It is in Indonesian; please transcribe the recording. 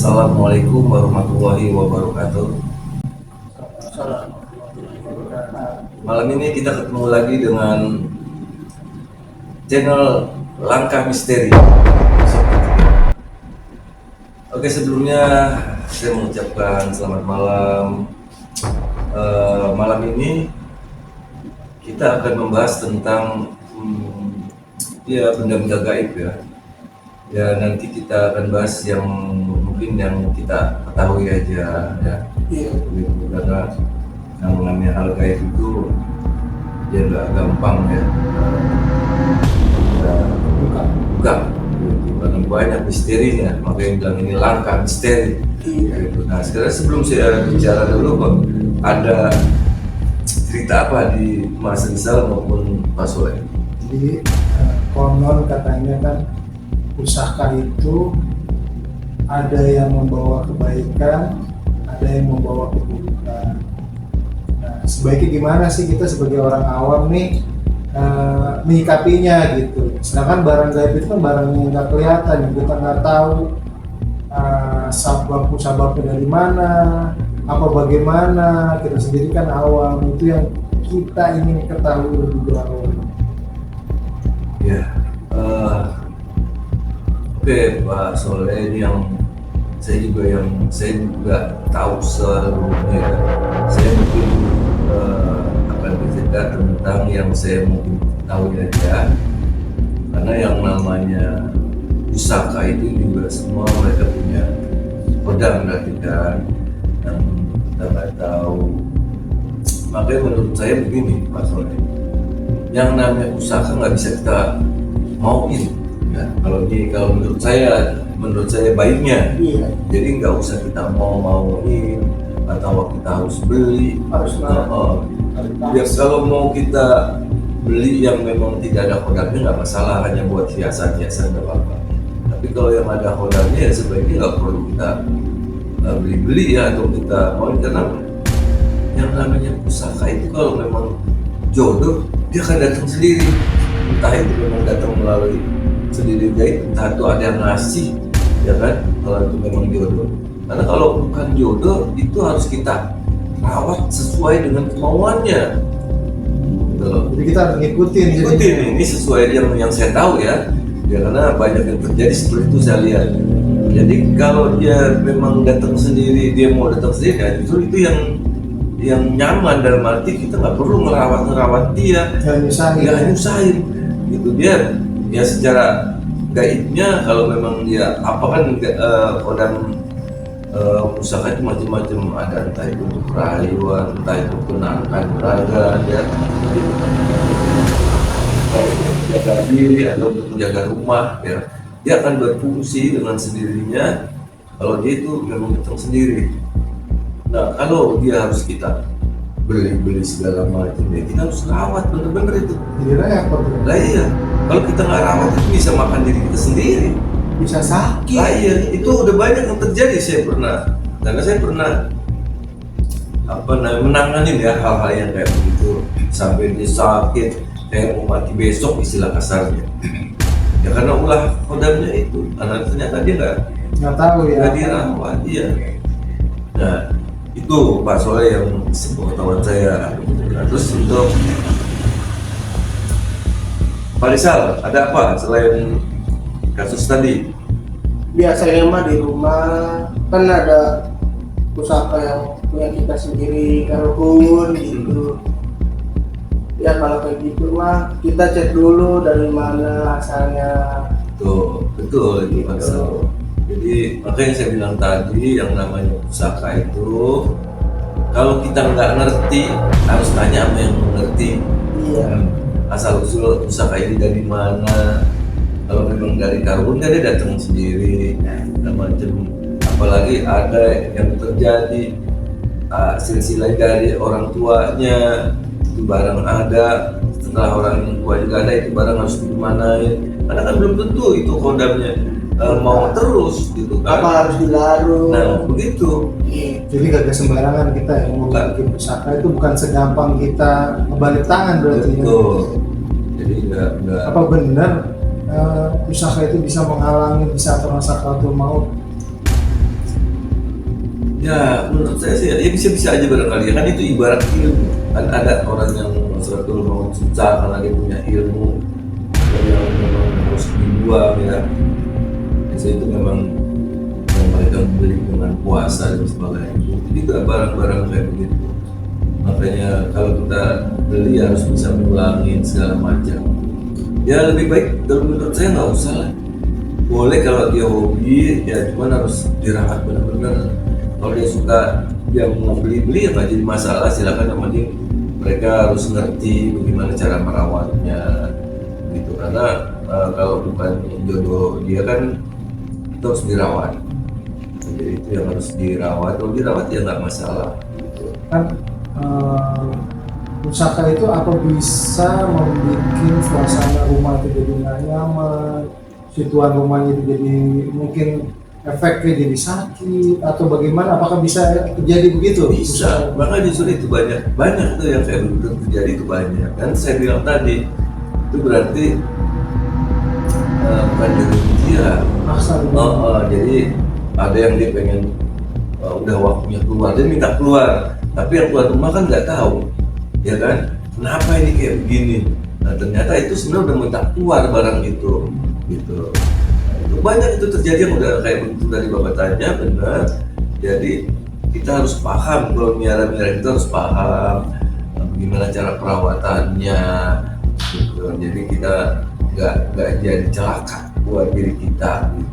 Assalamualaikum warahmatullahi wabarakatuh. Malam ini kita ketemu lagi dengan channel Langkah Misteri. Oke, sebelumnya saya mengucapkan selamat malam. Malam ini kita akan membahas tentang benda-benda gaib ya. Ya, nanti kita akan bahas yang mungkin yang kita ketahui aja ya. Iya. Karena yang namanya hal gaib itu dia nggak gampang ya. Buka. Karena banyak misterinya, makanya bilang ini langkah misteri. Iya. Nah, sekarang sebelum saya bicara dulu, Pak, ada cerita apa di Mas Rizal maupun Pak Soleh? Jadi konon katanya kan pusaka itu ada yang membawa kebaikan, ada yang membawa keburukan. Nah, sebaiknya gimana sih kita sebagai orang awam nih menyikapinya gitu. Sedangkan barang gaib itu kan barang yang nggak kelihatan, yang kita nggak tahu sababnya dari mana, apa bagaimana. Kita sendiri kan awam, itu yang kita ingin ketahui lebih jauh. Ya. Oke, Pak Soleh, ini yang saya juga tahu seluruhnya. Saya mungkin akan bercerita tentang yang saya mungkin tahu aja, karena yang namanya pusaka itu juga semua mereka punya pedang berarti kan, yang kita nggak tahu. Makanya menurut saya begini, Pak Soleh, yang namanya pusaka nggak bisa kita mauin. Ya, kalau menurut saya baiknya, iya. Jadi nggak usah kita mauin atau kita harus beli. Ya, kalau mau kita beli yang memang tidak ada kodamnya nggak masalah, hanya buat hiasan-hiasan nggak apa-apa. Tapi kalau yang ada kodamnya ya sebaiknya nggak perlu kita beli ya, atau kita mau, karena yang namanya pusaka itu kalau memang jodoh dia akan datang sendiri. Entah itu memang datang melalui sendiri gaib, entah itu ada yang ngasih, ya kan, kalau itu memang jodoh. Karena kalau bukan jodoh itu harus kita rawat sesuai dengan kemauannya. Jadi kita harus ngikutin ini sesuai yang saya tahu ya. Ya, karena banyak yang terjadi seperti itu saya lihat. Jadi kalau dia memang datang sendiri, dia mau datang sendiri, ya justru itu yang nyaman, dalam arti kita nggak perlu ngerawat dia, nggak nyusahin gitu. Dia ya secara gaibnya, kalau memang dia apa kan kodam pusaka itu macam-macam, ada entah itu untuk rayuan, entah itu penangkan peragaan ya, menjaga diri atau untuk menjaga rumah ya. Dia akan berfungsi dengan sendirinya kalau dia itu memang datang sendiri. Nah, kalau dia harus kita beli segala macam ya, kita harus rawat bener-bener itu. Jadi repot. Lah iya, kalau kita nggak rawat itu bisa makan diri kita sendiri, bisa sakit. Lah iya, itu udah banyak yang terjadi. Karena saya pernah menangani ya hal-hal yang kayak begitu, sampai dia sakit kayak mau mati besok istilah kasarnya. Ya karena ulah kodamnya itu, karena ternyata dia nggak tahu ya, nggak dirawat dia. Nah, itu Pak Soleh yang sepengetahuan saya. Nah, terus untuk Pak Rizal, ada apa selain kasus tadi? Biasanya mah di rumah kan ada pusaka yang punya kita sendiri, karbon gitu. Ya kalau kayak gitu mah kita cek dulu dari mana asalnya. Betul itu Pak Rizal. Jadi makanya saya bilang tadi, yang namanya pusaka itu kalau kita nggak ngerti harus tanya sama yang mengerti. Iya. Asal usul pusaka ini dari mana? Kalau memang dari karbon kan dia datang sendiri, macam apalagi ada yang terjadi silsilah dari orang tuanya, itu barang ada, setelah orang tua juga ada, itu barang harus dimanain. Karena kan belum tentu itu kodamnya mau terus gitu kan, apa harus dilarung. Nah begitu. Jadi gak sembarangan kita yang mau bikin pusaka, itu bukan segampang kita ngebalik tangan berarti. Betul. Jadi enggak apa benar pusaka itu bisa menghalangi, bisa terasa sakaratul maut? Ya, menurut saya sih ya bisa-bisa aja barangkali ya kan itu ibarat ilmu. Kan ada orang yang betul mau susah karena dia punya ilmu yang memang harus dibuang ya. Biasanya itu memang yang mereka beli dengan puasa dan sebagainya. Jadi juga barang-barang kayak begitu. Makanya kalau kita beli harus bisa mengulangi segala macam. Ya lebih baik kalau menurut saya nggak usah lah. Boleh kalau dia hobi ya cuman harus dirawat benar-benar. Kalau dia suka yang mau beli-beli ya nggak jadi masalah, silakan, yang penting mereka harus ngerti bagaimana cara merawatnya gitu, karena kalau bukan jodoh dia kan itu harus dirawat, jadi itu yang harus dirawat. Kalau dirawat ya nggak masalah gitu. Kan pusaka itu apa bisa membuat suasana rumah itu jadi nggak nyaman, situasi rumahnya itu jadi mungkin efeknya jadi sakit atau bagaimana? Apakah bisa terjadi begitu? Bisa, maka justru itu banyak tuh yang kayak begitu terjadi, itu banyak. Kan saya bilang tadi itu berarti bukan dari dia. Paksa Jadi ada yang dia pengen udah waktunya keluar, dia minta keluar, tapi yang tuan rumah kan nggak tahu, ya kan? Kenapa ini kayak begini? Nah ternyata itu sebenarnya udah minta keluar barang itu, gitu. Banyak itu terjadi yang udah kayak begitu dari bapak tanya, benar. Jadi kita harus paham, kalau miara-miara itu harus paham bagaimana cara perawatannya gitu. Jadi kita nggak jadi celaka buat diri kita gitu.